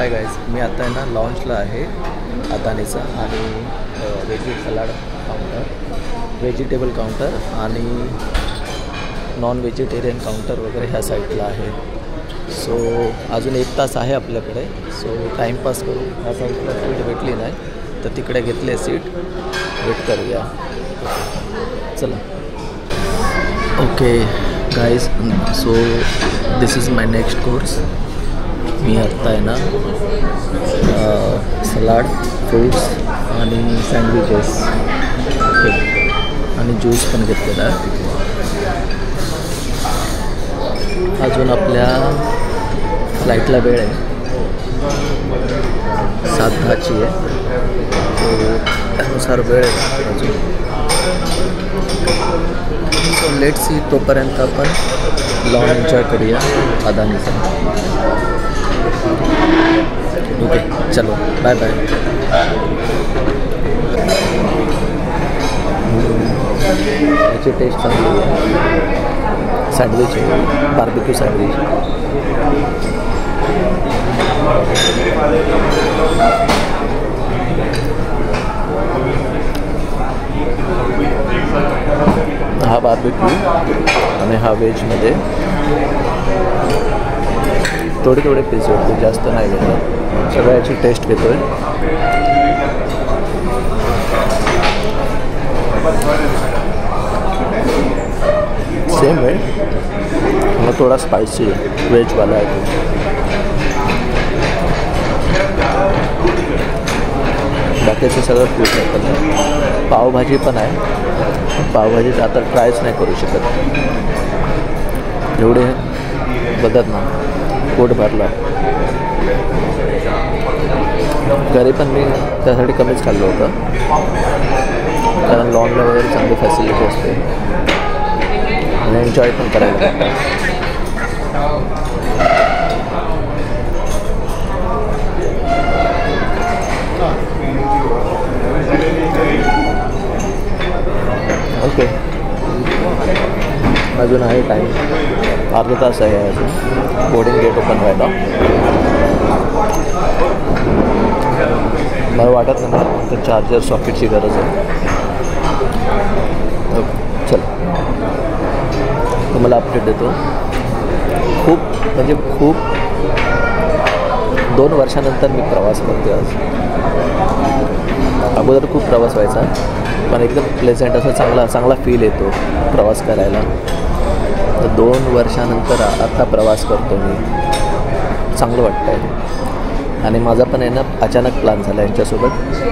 Hi guys, मी आता आहे ना लॉन्चला आहे अदानीचा आणि व्हेजिटेबल काउंटर आणि नॉन व्हेजिटेरियन काउंटर वगैरे ह्या साईडला आहे. सो अजून 1 तास आहे आपल्याकडे. सो टाईमपास करू. ह्या साईडला सीट भेटली नाही तर तिकडे घेतले सीट, वेट करूया. चला. Okay guys, so this is my next course. मी आत्ता आहे ना सलाड, फ्रूट्स आणि सँडविचेस आणि ज्यूस पण घेतलेला आहे. अजून आपल्या फ्लाईटला वेळ आहे, 7:10ची आहे. तो त्यानुसार वेळ आहे अजून. सो लेट सी, तोपर्यंत आपण लॉन एन्जॉय करूया अदानीचा. ओके, चलो बाय बाय. याची टेस्ट चांगली आहे. सँडविच आहे, बार्बिक्यू सँडविच. हा बार्बिक्यू आणि हा व्हेजमध्ये थोडे पीस घेतो, जास्त नाही घेतो. सगळ्याची टेस्ट घेतोय. सेम आहे, मग थोडा स्पायसी आहे, व्हेजवाला आहे तो. बाकीचं सगळं फ्रूट आहे. पावभाजी पण आहे. पावभाजीच आता ट्रायच नाही करू शकत, एवढे बघत ना पोट भरला. घरी पण मी त्यासाठी कमीच खाल्लं होतं, कारण लॉनला वगैरे चांगली फॅसिलिटी असते आणि एन्जॉय पण करायला लागतं. ओके, अजून आहे टाईम, अर्धा तास आहे अजून बोर्डिंग गेट ओपन व्हायला. मला वाटत नाही तर चार्जर सॉकेटची गरज आहे. ओके, चल तुम्हाला अपडेट देतो. खूप 2 वर्षानंतर मी प्रवास करते आज. अगोदर खूप प्रवास व्हायचा, पण एकदम प्लेझंट असं चांगला फील येतो प्रवास करायला. तर 2 वर्षानंतर आता प्रवास करतो मी, चांगलं वाटतं आहे. आणि माझा पण आहे ना अचानक प्लॅन झाला यांच्यासोबत.